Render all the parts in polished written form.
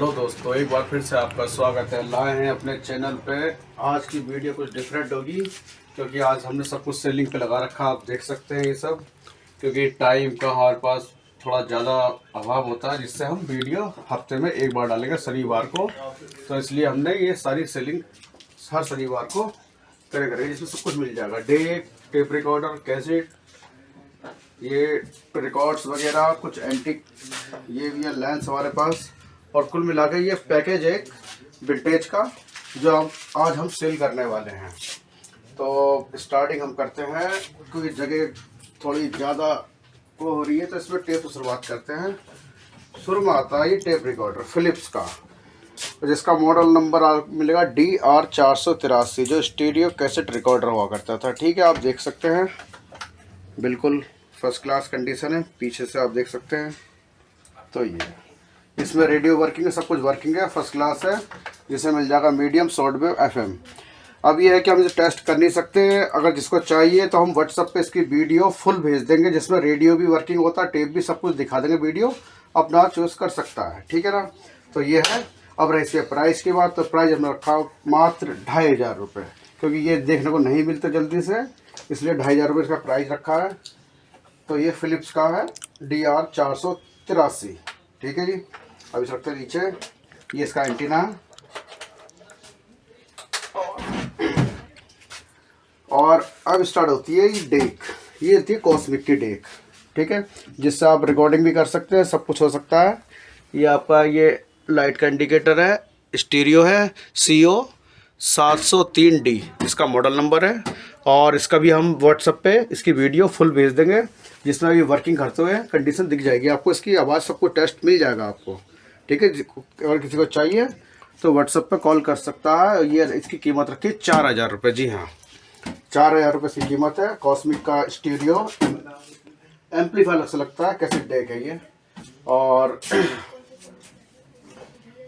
Hello दोस्तों, एक बार फिर से आपका स्वागत है। लाए हैं अपने चैनल पे। आज की वीडियो कुछ डिफरेंट होगी क्योंकि आज हमने सब कुछ सेलिंग पे लगा रखा। आप देख सकते हैं ये सब, क्योंकि टाइम का हमारे पास थोड़ा ज़्यादा अभाव होता है, जिससे हम वीडियो हफ्ते में एक बार डालेंगे शनिवार को। तो इसलिए हमने ये सारी सेलिंग हर शनिवार को करेंगे, जिसमें सब कुछ मिल जाएगा। डेक, टेप रिकॉर्डर, कैसेट, ये रिकॉर्ड्स वगैरह, कुछ एंटीक, ये भी है लेंस हमारे पास। और कुल मिला के ये पैकेज एक विंटेज का जो आज हम सेल करने वाले हैं। तो स्टार्टिंग हम करते हैं, क्योंकि जगह थोड़ी ज़्यादा वो हो रही है, तो इसमें टेप से शुरुआत करते हैं। शुरू में आता है ये टेप रिकॉर्डर फिलिप्स का, जिसका मॉडल नंबर मिलेगा DR483, जो स्टीरियो कैसेट रिकॉर्डर हुआ करता था। ठीक है, आप देख सकते हैं बिल्कुल फर्स्ट क्लास कंडीशन है। पीछे से आप देख सकते हैं। तो ये इसमें रेडियो वर्किंग है, सब कुछ वर्किंग है, फर्स्ट क्लास है। जिसे मिल जाएगा मीडियम, शॉर्ट वेव, FM। अब ये है कि हम इसे टेस्ट कर नहीं सकते। अगर जिसको चाहिए तो हम व्हाट्सएप पे इसकी वीडियो फुल भेज देंगे, जिसमें रेडियो भी वर्किंग होता है, टेप भी, सब कुछ दिखा देंगे। वीडियो अपना चूज़ कर सकता है, ठीक है ना। तो ये है। अब रही इसके प्राइस की बात, तो प्राइस हमने रखा मात्र 2500 रुपये, क्योंकि ये देखने को नहीं मिलते जल्दी से, इसलिए 2500 रुपये इसका प्राइस रखा है। तो ये फिलिप्स का है DR483, ठीक है जी। अब इस रखते हैं नीचे। ये इसका एंटीना है, और अब स्टार्ट होती है ये डेक। ये होती है कॉस्मिक की डेक, ठीक है, जिससे आप रिकॉर्डिंग भी कर सकते हैं, सब कुछ हो सकता है। ये आपका ये लाइट का इंडिकेटर है, स्टीरियो है, CO 703D इसका मॉडल नंबर है। और इसका भी हम व्हाट्सएप पे इसकी वीडियो फुल भेज देंगे, जिसमें अभी वर्किंग करते हुए कंडीशन दिख जाएगी आपको। इसकी आवाज़ सबको टेस्ट मिल जाएगा आपको, ठीक है। अगर किसी को चाहिए तो व्हाट्सएप पे कॉल कर सकता है। ये इसकी कीमत रखी है 4000 रुपये। जी हाँ, 4000 रुपये इसकी कीमत है। कॉस्मिक का स्टीरियो एम्पलीफायर से लगता है, कैसेट डेक है ये। और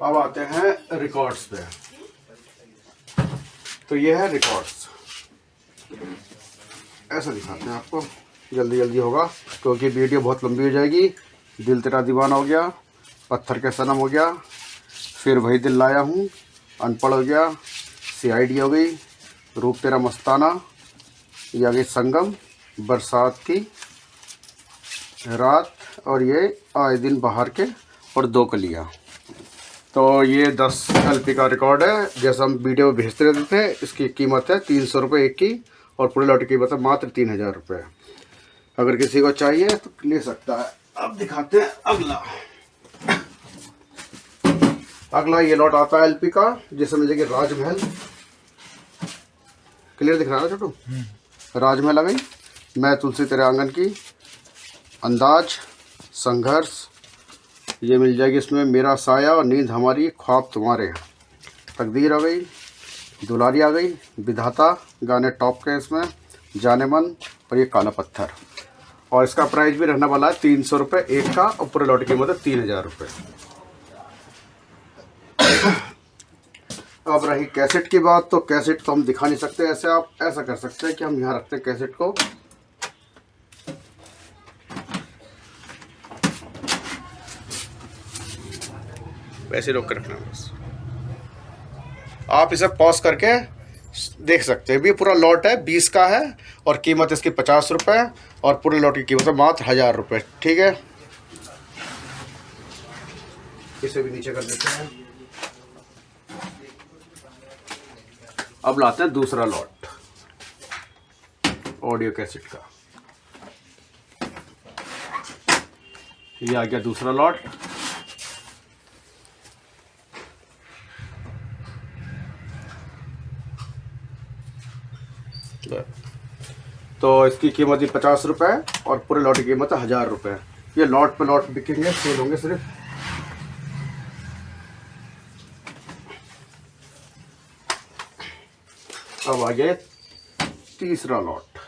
अब आते हैं रिकॉर्ड्स पे। तो ये है रिकॉर्ड्स, ऐसा दिखाते हैं आपको, जल्दी जल्दी होगा क्योंकि वीडियो बहुत लंबी हो जाएगी। दिल तेरा दीवाना हो गया, पत्थर के सनम हो गया, फिर वही दिल लाया हूँ, अनपढ़ हो गया, CID हो गई, रूप तेरा मस्ताना, ये आ गई संगम, बरसात की रात, और ये आए दिन बाहर के, और 2 कलियाँ। तो ये 10 LP का रिकॉर्ड है, जैसा हम वीडियो भेजते रहते थे। इसकी कीमत है 300 रुपये एक की, और पूरे लॉट की कीमत है मात्र 3000 रुपये। अगर किसी को चाहिए तो ले सकता है। अब दिखाते हैं अगला ये लॉट आता है LP का, जिसमें मिल जाएगी राजमहल। क्लियर दिख रहा है ना छोटू? राजमहल आ गई, मैं तुलसी तेरे आंगन की, अंदाज, संघर्ष, ये मिल जाएगी इसमें, मेरा साया और नींद हमारी, ख्वाब तुम्हारे, तकदीर आ गई, दुलारी आ गई, विधाता, गाने टॉप के इसमें, जाने मन, और ये काला पत्थर। और इसका प्राइस भी रहने वाला है 300 रुपये एक का, और पूरे लॉट की कीमत है 3000 रुपये। अब रही कैसेट की बात, तो कैसेट तो हम दिखा नहीं सकते ऐसे। आप ऐसा कर सकते हैं कि हम यहाँ रखते हैं कैसेट को, वैसे रोक कर रखना बस। आप इसे पॉज करके देख सकते हैं। भी पूरा लॉट है 20 का है, और कीमत इसकी 50 रुपये, और पूरे लॉट की कीमत है मात्र 1000 रुपये, ठीक है। इसे भी नीचे कर देते हैं। अब लाते हैं दूसरा लॉट ऑडियो कैसेट का। ये आ गया दूसरा लॉट। तो इसकी कीमत ही 50 रुपये, और पूरे लॉट की कीमत है 1000 रुपये। ये लॉट पे लॉट बिकेंगे, सेल होंगे सिर्फ। अब आ गया तीसरा लॉट।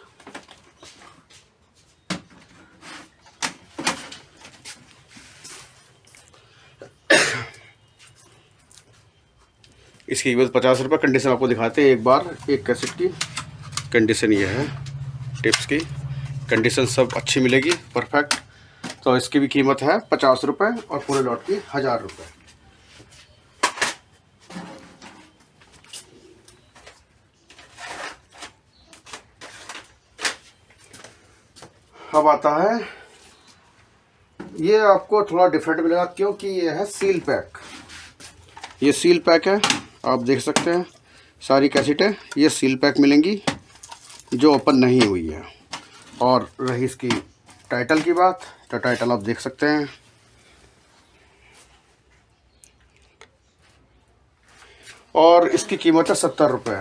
इसकी कीमत 50 रुपये। कंडीशन आपको दिखाते हैं एक बार। एक कैसेट की कंडीशन ये है, टिप्स की कंडीशन सब अच्छी मिलेगी, परफेक्ट। तो इसकी भी कीमत है 50 रुपये, और पूरे लॉट की 1000 रुपये। अब आता है, ये आपको थोड़ा डिफरेंट मिलेगा क्योंकि ये है सील पैक। ये सील पैक है, आप देख सकते हैं सारी कैसेटें ये सील पैक मिलेंगी जो ओपन नहीं हुई है। और रही इसकी टाइटल की बात, तो टाइटल आप देख सकते हैं। और इसकी कीमत है 70 रुपये,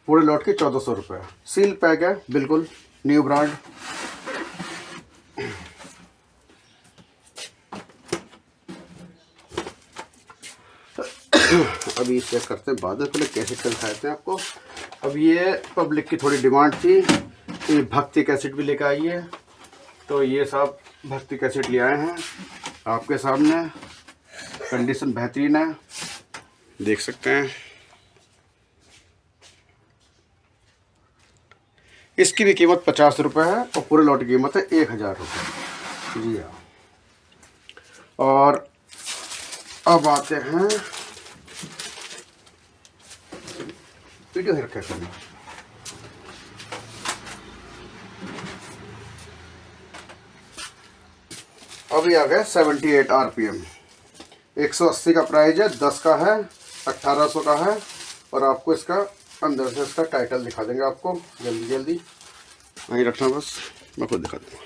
पूरे लॉट की 1400 रुपये। सील पैक है, बिल्कुल न्यू ब्रांड। अभी चेक करते हैं बाद में, पहले कैसेट का दिखाते हैं आपको। अब ये पब्लिक की थोड़ी डिमांड थी, ये भक्ति कैसेट भी लेकर आई है, तो ये सब भक्ति कैसेट ले आए हैं आपके सामने। कंडीशन बेहतरीन है, देख सकते हैं। इसकी भी कीमत 50 रुपये है और पूरे लॉट की कीमत है 1000 रुपये। जी हाँ। और अब आते हैं वीडियो रखा करना। अभी आ गए 78 RPM, 180 का प्राइस है, 10 का है, 1800 का है। और आपको इसका अंदर से इसका टाइटल दिखा देंगे आपको जल्दी जल्दी। वहीं रखना बस, मैं खुद दिखा दूँगा।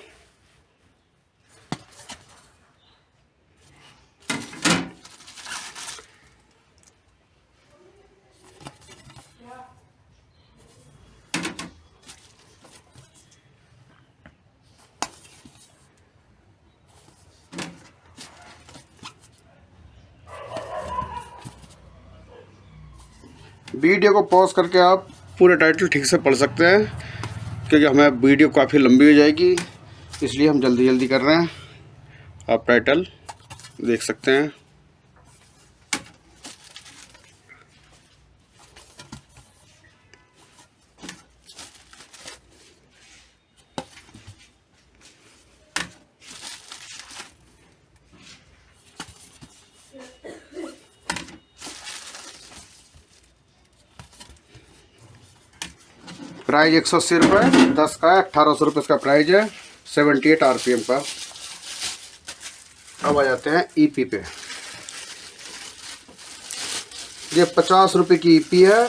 वीडियो को पॉज करके आप पूरे टाइटल ठीक से पढ़ सकते हैं, क्योंकि हमें वीडियो काफ़ी लंबी हो जाएगी, इसलिए हम जल्दी जल्दी कर रहे हैं। आप टाइटल देख सकते हैं। प्राइस 180 रुपये, 10 का है, 1800 रुपये इसका प्राइस है, 78 RPM का। अब आ जाते हैं EP पे। ये 50 रुपये की EP है,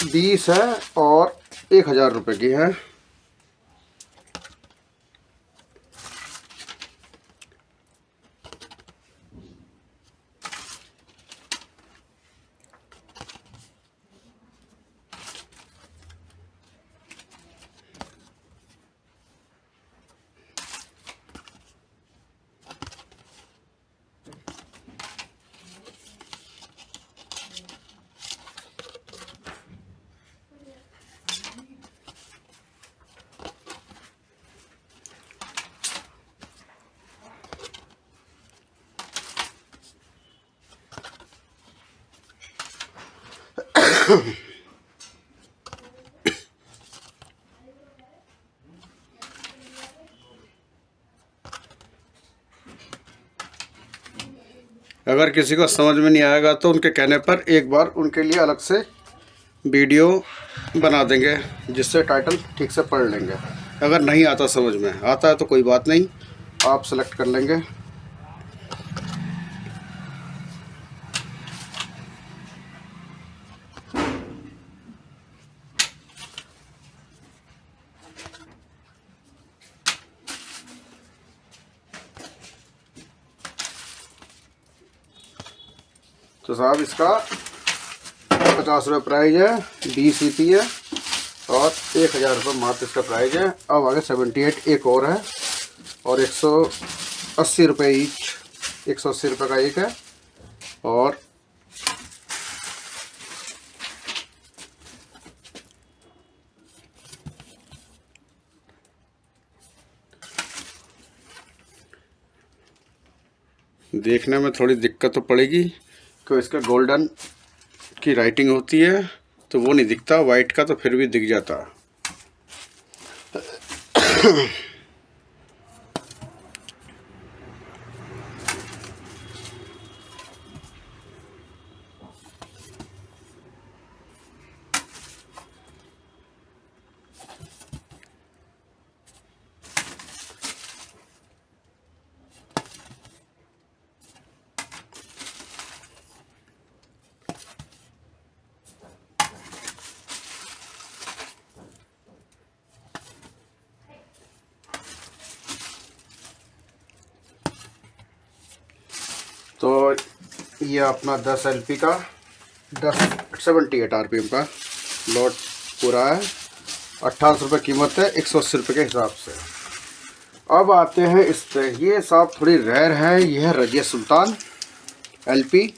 20 है और 1000 रुपये की है। अगर किसी को समझ में नहीं आएगा तो उनके कहने पर एक बार उनके लिए अलग से वीडियो बना देंगे, जिससे टाइटल ठीक से पढ़ लेंगे। अगर नहीं आता, समझ में आता है तो कोई बात नहीं, आप सेलेक्ट कर लेंगे। तो साहब इसका 50 रुपये प्राइस है, 20 EP है और 1000 रुपये मात्र इसका प्राइस है। अब आगे 78 एक और है और 180 रुपये ईच, 180 रुपये का एक है। और देखने में थोड़ी दिक्कत तो पड़ेगी, तो इसका गोल्डन की राइटिंग होती है तो वो नहीं दिखता, वाइट का तो फिर भी दिख जाता। तो ये अपना 10 LP का 78 RPM का लॉट पूरा है। 1800 रुपये कीमत है 180 रुपये के हिसाब से। अब आते हैं इस पे, ये साहब थोड़ी रेयर है। यह है रजिया सुल्तान LP,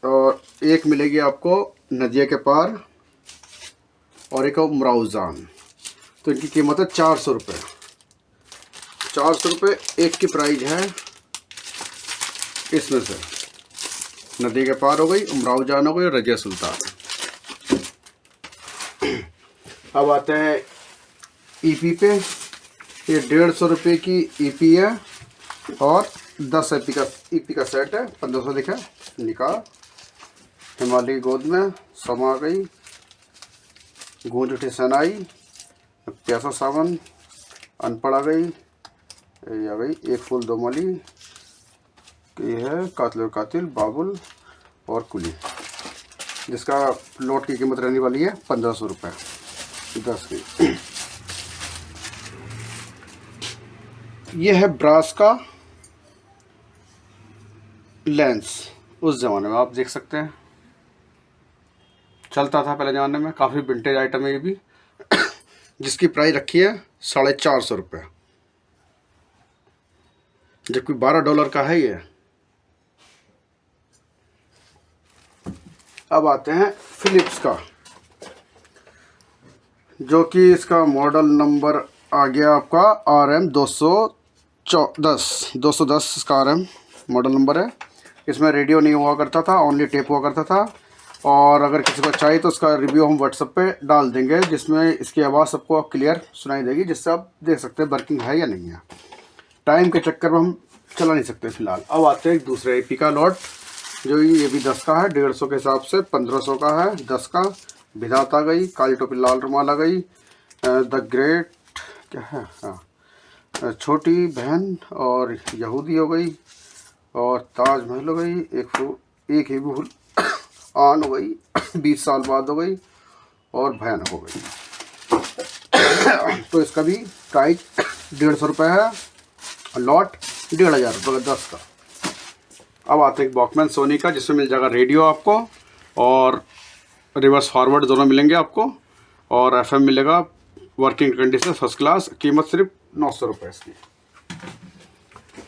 और एक मिलेगी आपको नदिया के पार और एक उमराव जान। तो इनकी कीमत है 400 रुपये। 400 रुपये एक की प्राइस है। इसमें से नदी के पार हो गई, उमराव जान हो गई और रजिया सुल्तान। अब आते हैं EP पे। ये 150 रुपये की EP है और 10 EP का सेट है। 1500 लिखा निकाह, हिमालय की गोद में, समा गई, गूंज उठी सनाई, प्यासा सावन, अनपढ़ आ गई, ये आ गई, एक फूल दो माली, ये है कातिल और कातिल, बाबुल और कुली, जिसका लॉट की कीमत रहने वाली है 1500 रुपये 10 की। ये है ब्रास का लेंस। उस ज़माने में आप देख सकते हैं चलता था पहले ज़माने में, काफ़ी विंटेज आइटम है ये भी, जिसकी प्राइस रखी है $450 रुपये, जबकि $12 का है ये। अब आते हैं फिलिप्स का, जो कि इसका मॉडल नंबर आ गया आपका RM 210 इसका RM मॉडल नंबर है। इसमें रेडियो नहीं हुआ करता था, ओनली टेप हुआ करता था। और अगर किसी को चाहिए तो उसका रिव्यू हम व्हाट्सएप पे डाल देंगे, जिसमें इसकी आवाज़ सबको क्लियर सुनाई देगी, जिससे आप देख सकते हैं वर्किंग है या नहीं है। टाइम के चक्कर में हम चला नहीं सकते फिलहाल। अब आते हैं दूसरे EP का लॉट, जो ये भी 10 का है। 150 के हिसाब से 1500 का है 10 का। विधात आ गई, काली टोपी लाल रुमाल आ गई, द ग्रेट क्या है, हाँ, छोटी बहन और यहूदी हो गई, और ताजमहल हो गई, एक ही भूल आन हो गई 20 साल बाद हो गई, और भयानक हो गई। तो इसका भी प्राइस 150 रुपये है, लॉट 1500 रुपये का 10 का। अब आते हैं वॉकमैन सोनी का, जिसमें मिल जाएगा रेडियो आपको और रिवर्स फॉरवर्ड दोनों मिलेंगे आपको, और FM मिलेगा वर्किंग कंडीशन फर्स्ट क्लास। कीमत सिर्फ 900 रुपये इसकी।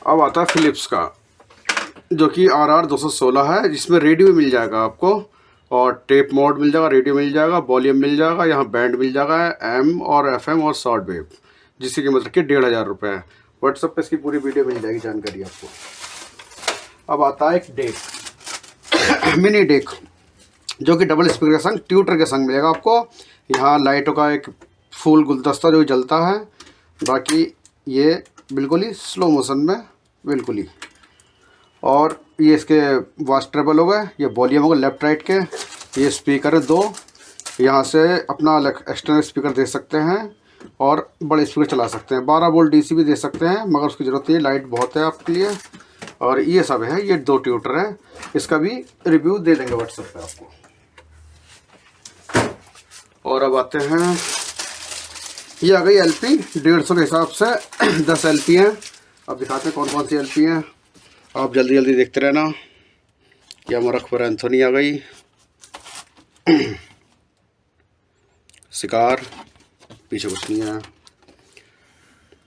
अब आता है फिलिप्स का, जो कि RR 216 है, जिसमें रेडियो मिल जाएगा आपको, और टेप मोड मिल जाएगा, रेडियो मिल जाएगा, वॉल्यूम मिल जाएगा, यहाँ बैंड मिल जाएगा M और FM और शॉर्ट वेव, जिसकी कीमत रखी 1500 रुपये है। व्हाट्सएप पे इसकी पूरी वीडियो मिल जाएगी, जानकारी आपको। अब आता है एक डेक मिनी डेक, जो कि डबल स्पीकर के संग ट्यूटर के संग मिलेगा आपको। यहाँ लाइटों का एक फुल गुलदस्ता जो जलता है, बाकी ये बिल्कुल ही स्लो मोशन में बिल्कुल ही। और ये इसके वॉइस ट्रेबल हो गए, ये वॉल्यूम हो गए लेफ्ट राइट के, ये स्पीकर है 2, यहाँ से अपना एक्सटर्नल स्पीकर दे सकते हैं और बड़े स्पीकर चला सकते हैं। 12 वोल्ट DC भी दे सकते हैं, मगर उसकी ज़रूरत नहीं है, लाइट बहुत है आपके लिए। और ये सब है, ये 2 ट्यूटर हैं, इसका भी रिव्यू दे देंगे व्हाट्सएप पे आपको। और अब आते हैं, ये आ गई LP 150 के हिसाब से 10 LP हैं। अब दिखाते हैं कौन कौन सी LP हैं, आप जल्दी जल्दी देखते रहना। ये हमारा अकबर एंथोनी आ गई, शिकार, पीछे कुछ नहीं है,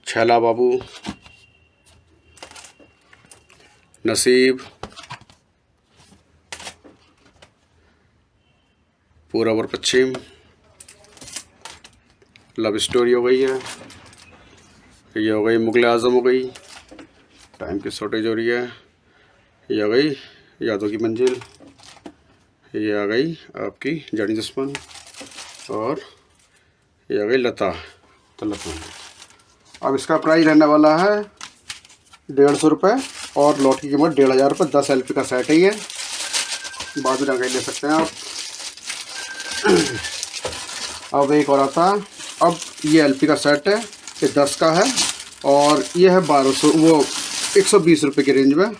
छैला बाबू, नसीब, पूरब और पश्चिम, लव स्टोरी हो गई है, ये हो गई मुगल आज़म हो गई, टाइम की शॉर्टेज हो रही है, ये आ गई यादों की मंजिल, ये आ गई आपकी जानी दुश्मन, और ये आ गई लता तलत मंजिल। अब इसका प्राइस रहने वाला है 150 रुपये और लॉट की कीमत 1500 रुपये। 10 LP का सेट है ये, बाद में जानकारी ले सकते हैं आप। अब एक और आता है, अब ये LP का सेट है, ये 10 का है और ये है 1200 वो 120 रुपये की रेंज में,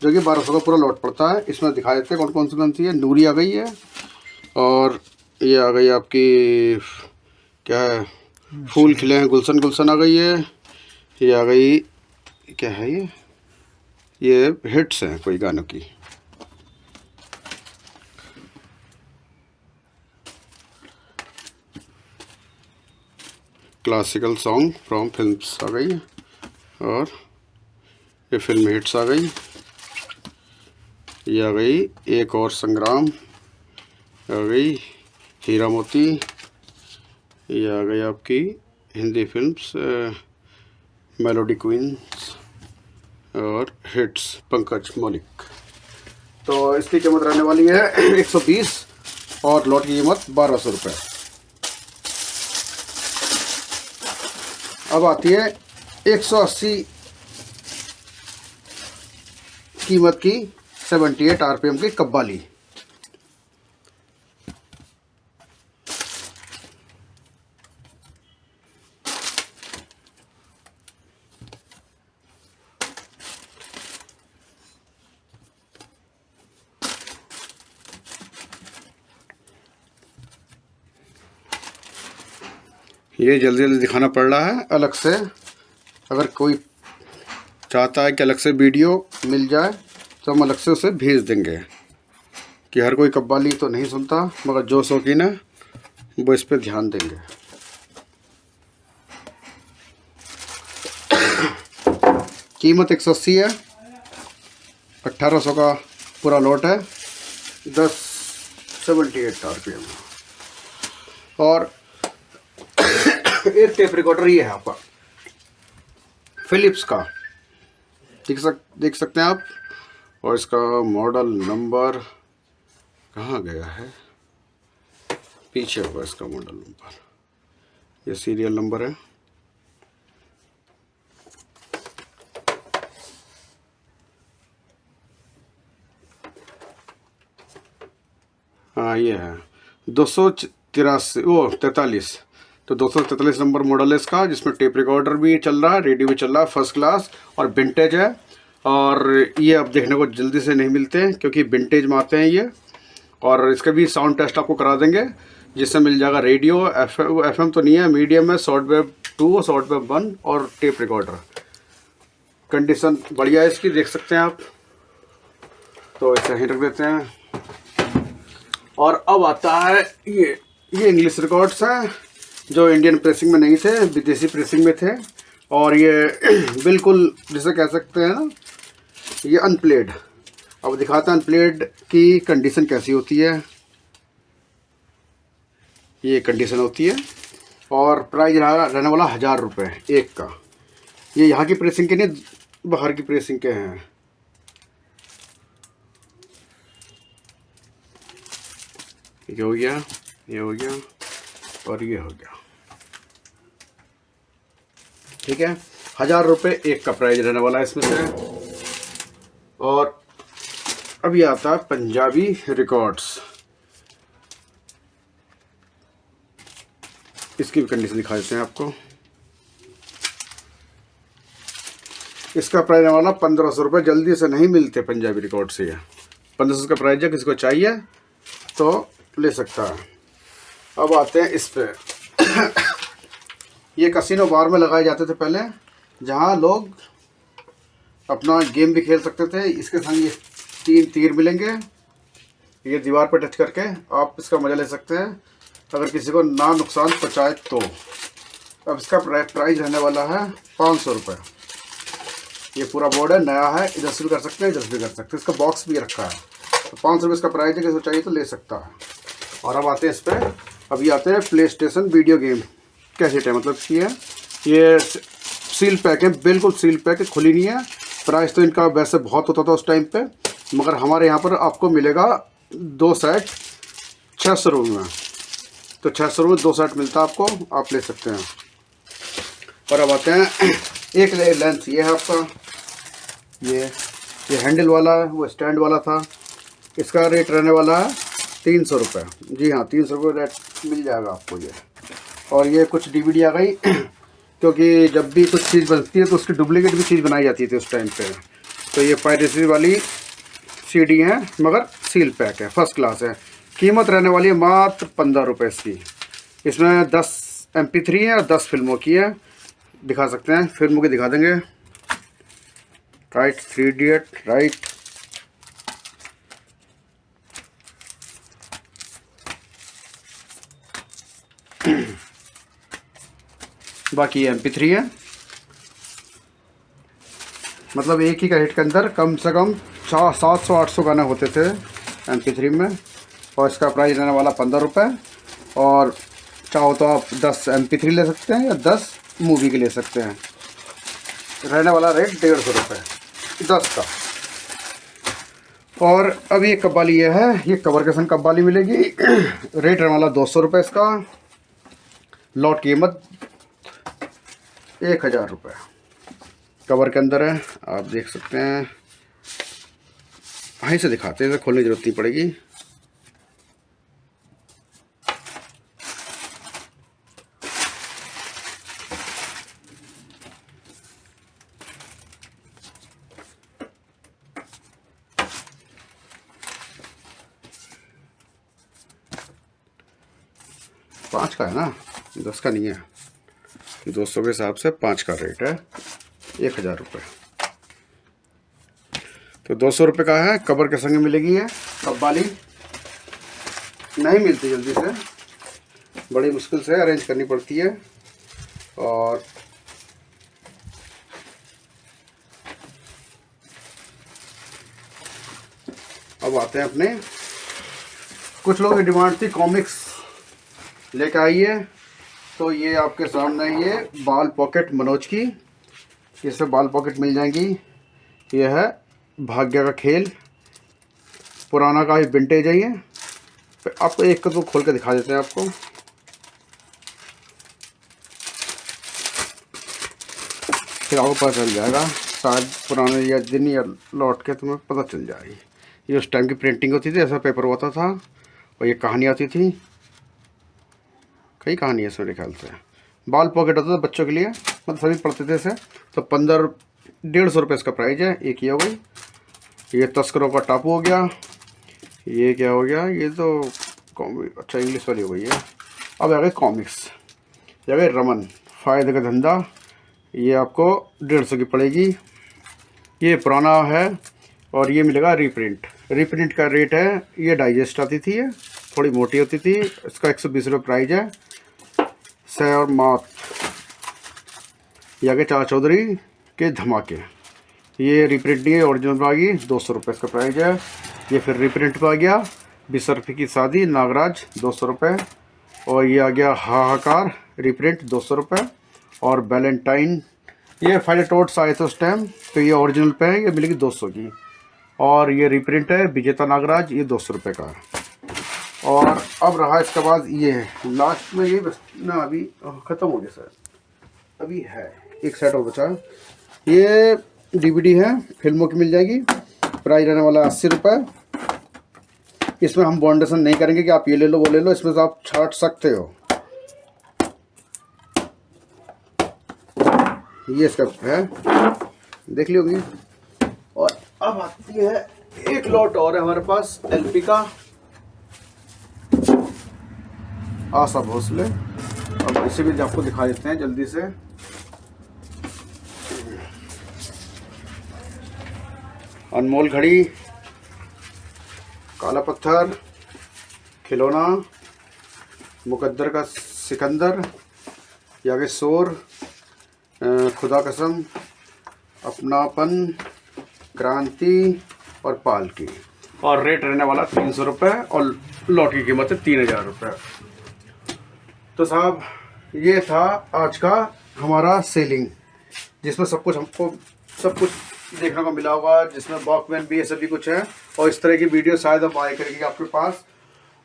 जो कि 1200 का पूरा लॉट पड़ता है। इसमें दिखा देते हैं कौन कौन सी है। नूरी आ गई है, और ये आ गई आपकी क्या है, फूल खिले हैं, गुलशन आ गई है। ये आ गई क्या है, ये ये हिट्स हैं कोई गानों की। क्लासिकल सॉन्ग फ्रॉम फिल्म्स आ गई, और ये फिल्म हिट्स आ गई। ये आ गई एक और संग्राम, आ गई हीरा मोती, ये आ गई आपकी हिंदी फिल्म्स मेलोडी क्वींस और हिट्स पंकज मौलिक। तो इसकी कीमत रहने वाली है 120 और लॉट की कीमत 1200 रुपये। अब आती है 180 कीमत की 78 आरपीएम की कव्वाली। ये जल्दी जल्दी दिखाना पड़ रहा है अलग से, अगर कोई चाहता है कि अलग से वीडियो मिल जाए तो हम अलग से उसे भेज देंगे, कि हर कोई कव्वाली तो नहीं सुनता, मगर जो शौकीन है वो इस पे ध्यान देंगे। कीमत 180 है, 1800 का पूरा लॉट है, 78 आरपीएम। और एक टेप रिकॉर्डर ये है आपका फिलिप्स का, देख सकते हैं आप। और इसका मॉडल नंबर कहाँ गया है, पीछे होगा इसका मॉडल नंबर, ये सीरियल नंबर है। हाँ ये है 243 तो 243 नंबर मॉडल है इसका, जिसमें टेप रिकॉर्डर भी चल रहा है, रेडियो भी चल रहा है, फर्स्ट क्लास और विंटेज है। और ये अब देखने को जल्दी से नहीं मिलते हैं क्योंकि विंटेज में आते हैं ये। और इसका भी साउंड टेस्ट आपको करा देंगे, जिससे मिल जाएगा रेडियो, एफएम तो नहीं है, मीडियम है, शॉर्ट वेव 2, शॉर्ट वेव 1 और टेप रिकॉर्डर। कंडीशन बढ़िया है इसकी, देख सकते हैं आप। तो इसे ही रख देते हैं। और अब आता है ये इंग्लिश रिकॉर्ड्स हैं जो इंडियन प्रेसिंग में नहीं थे, विदेशी प्रेसिंग में थे। और ये बिल्कुल जिसे कह सकते हैं ना, ये अनप्लेड। अब दिखाते हैं अनप्लेड की कंडीशन कैसी होती है। ये कंडीशन होती है और प्राइस रहने वाला 1000 रुपये एक का। ये यहाँ की प्रेसिंग के नहीं, बाहर की प्रेसिंग के हैं। ये हो गया, ये हो गया और ये हो गया, ठीक है। 1000 रुपये एक का प्राइस रहने वाला है इसमें से। और अब ये आता है पंजाबी रिकॉर्ड्स, इसकी भी कंडीशन दिखा देते हैं आपको। इसका प्राइस रहने वाला 1500 रुपये, जल्दी से नहीं मिलते पंजाबी रिकॉर्ड से। ये 1500 का प्राइस है, किसी को चाहिए तो ले सकता है। अब आते हैं इस पे। ये कसिनो बार में लगाए जाते थे पहले, जहाँ लोग अपना गेम भी खेल सकते थे। इसके संग ये 3 तीर मिलेंगे, ये दीवार पर टच करके आप इसका मज़ा ले सकते हैं, अगर किसी को ना नुकसान पहुँचाए तो। अब इसका प्राइस रहने वाला है 500 रुपये। ये पूरा बोर्ड है, नया है, इधर से भी कर सकते हैं, इधर से भी कर सकते हैं। इसका बॉक्स भी रखा है। तो 500 रुपये इसका प्राइस है, किसी को चाहिए तो ले सकता है। और अब आते हैं इस पर, अभी आते हैं play station video game cassette है, मतलब ये सील पैक है, बिल्कुल सील पैक है, खुली नहीं है। प्राइस तो इनका वैसे बहुत होता था उस टाइम पे, मगर हमारे यहाँ पर आपको मिलेगा 2 सेट 600 रुपये में। तो 600 रुपये 2 सेट मिलता है आपको, आप ले सकते हैं। और अब आते हैं एक लेंस, ये है आपका, ये हैंडल वाला है, वो स्टैंड वाला था। इसका रेट रहने वाला है 300 रुपये। जी हाँ, 300 रुपये रेट मिल जाएगा आपको ये। और ये कुछ DVD आ गई क्योंकि जब भी कुछ चीज़ बनती है तो उसकी डुप्लीकेट भी चीज़ बनाई जाती थी उस टाइम पे। तो ये पायरेसी वाली CD है, मगर सील पैक है, फर्स्ट क्लास है। कीमत रहने वाली है मात्र 15 रुपये इसकी। इसमें 10 MP3 है और 10 फिल्मों की है। दिखा सकते हैं, फिल्मों की दिखा देंगे। Right, three idiot, right. बाकी ये MP3 है। मतलब एक ही कैसेट के अंदर कम से कम 700-800 गाने होते थे MP3 में। और इसका प्राइस रहने वाला 15 रुपये। और चाहो तो आप 10 MP3 ले सकते हैं या 10 मूवी के ले सकते हैं। रहने वाला रेट 150 रुपये 10 का। और अभी एक कव्वाली ये है, ये कवर के संग कव्वाली मिलेगी। रेट रहने वाला 200 रुपये इसका। लॉट कीमत 1000 रुपये। कवर के अंदर है, आप देख सकते हैं। वहीं से दिखाते हैं, इसे खोलने की जरूरत नहीं पड़ेगी। पाँच का है ना, 10 का नहीं है। 200 के हिसाब से 5 का रेट है 1000 रुपये। तो 200 रुपये का है। कवर के संग मिलेगी है कव्वाली। नहीं मिलती जल्दी से, बड़ी मुश्किल से अरेंज करनी पड़ती है। और अब आते हैं अपने, कुछ लोगों की डिमांड थी कॉमिक्स लेके आइए। तो ये आपके सामने ये बाल पॉकेट मनोज की, इससे बाल पॉकेट मिल जाएंगी। ये है भाग्य का खेल, पुराना का ही विंटेज है ये। आपको एक को तो खोल के दिखा देते हैं आपको। फिर आपको पता चल जाएगा, शायद पुराने या दिन या लौट के तुम्हें पता चल जाएगी। ये उस टाइम की प्रिंटिंग होती थी, ऐसा पेपर होता था। और ये कहानी आती थी, कई कहानी है इसमें मेरे ख्याल से। बाल पॉकेट होता था बच्चों के लिए, मतलब सभी पढ़ते थे इसे। तो 150 रुपये इसका प्राइस है। एक ये हो गई, ये तस्करों का टापू हो गया। ये क्या हो गया, ये तो कॉमिक, अच्छा इंग्लिश वाली हो गई है। अब आ गए कॉमिक्स, ये आ गए रमन फ़ायदे का धंधा। ये आपको 150 की पड़ेगी। ये पुराना है और ये मिलेगा रीप्रिंट। रीप्रिंट का रेट है, ये डाइजेस्ट आती थी, ये थोड़ी मोटी होती थी। इसका 120 रुपये प्राइस है। सै और मात, ये आगे चाचा चौधरी के धमाके। ये रीप्रिंट नहीं है, ओरिजिनल पर आ गई, 200 रुपये इसका प्राइस है। ये फिर रीप्रिंट पर आ गया, बिसरफी की शादी नागराज 200 रुपये। और ये आ गया हाहाकार रीप्रिंट 200 रुपये। और वैलेंटाइन, ये फाइटर टोट्स आए थे उस टाइम, तो ये ओरिजिनल पे है, ये मिलेगी 200 की। और ये रीप्रिंट है विजेता नागराज, ये 200 रुपये का है। और अब रहा इसके बाद ये लास्ट में, ये बस ना अभी ख़त्म हो गया सर, अभी है एक सेट और बचा। ये DVD है, फिल्मों की मिल जाएगी। प्राइस रहने वाला 80 रुपये। इसमें हम बाउंडेशन नहीं करेंगे कि आप ये ले लो वो ले लो, इसमें से आप छाट सकते हो। ये इसका है, देख ली होगी। और अब आती है एक लॉट और है हमारे पास LP का, आशा भोसले। अब इसे भी आपको दिखा देते हैं जल्दी से। अनमोल घड़ी, काला पत्थर, खिलौना, मुकद्दर का सिकंदर, यागे शोर, खुदा कसम, अपनापन, क्रांति और पालकी। और रेट रहने वाला 300 रुपये और लॉट की कीमत है 3000 रुपये। तो साहब ये था आज का हमारा सेलिंग, जिसमें सब कुछ हमको सब कुछ देखने को मिला होगा, जिसमें वॉकमैन भी ये सभी कुछ है। और इस तरह की वीडियो शायद हम आए करेंगे आपके पास।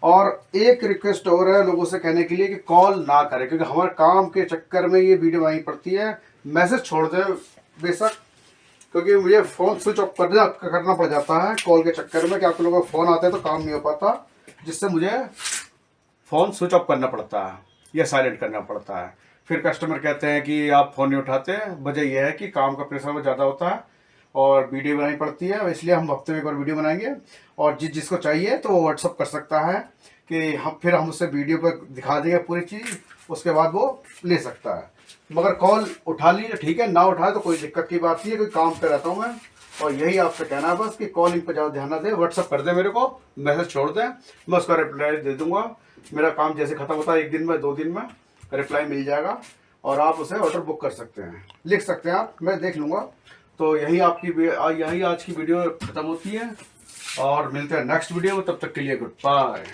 और एक रिक्वेस्ट और है लोगों से कहने के लिए कि कॉल ना करें, क्योंकि हमारे काम के चक्कर में ये वीडियो वहीं पड़ती है। मैसेज छोड़ दें बेशक, क्योंकि मुझे फ़ोन स्विच ऑफ करना पड़ जाता है कॉल के चक्कर में, कि आप लोगों को फ़ोन आते हैं तो काम नहीं हो पाता, जिससे मुझे फ़ोन स्विच ऑफ करना पड़ता है या साइलेंट करना पड़ता है। फिर कस्टमर कहते हैं कि आप फ़ोन नहीं उठाते। वजह यह है कि काम का प्रेशर ज़्यादा होता है और वीडियो बनानी पड़ती है, इसलिए हम हफ्ते में एक बार वीडियो बनाएंगे। और जिसको चाहिए तो वो व्हाट्सअप कर सकता है कि हम उससे वीडियो पर दिखा देंगे पूरी चीज़, उसके बाद वो ले सकता है। मगर कॉल उठा लीजिए ठीक है, ना उठाए तो कोई दिक्कत की बात नहीं है, कोई काम पे रहता हूँ मैं। और यही आपसे कहना है बस कि कॉलिंग पे ज़्यादा ध्यान ना दें, व्हाट्सअप कर दें मेरे को, मैसेज छोड़ दें, मैं उसका रिप्लाई दे दूंगा। मेरा काम जैसे ख़त्म होता है 1 दिन में 2 दिन में रिप्लाई मिल जाएगा और आप उसे ऑर्डर बुक कर सकते हैं, लिख सकते हैं आप, मैं देख लूँगा। तो यही आज की वीडियो ख़त्म होती है और मिलते हैं नेक्स्ट वीडियो में, तब तक के लिए गुड बाय।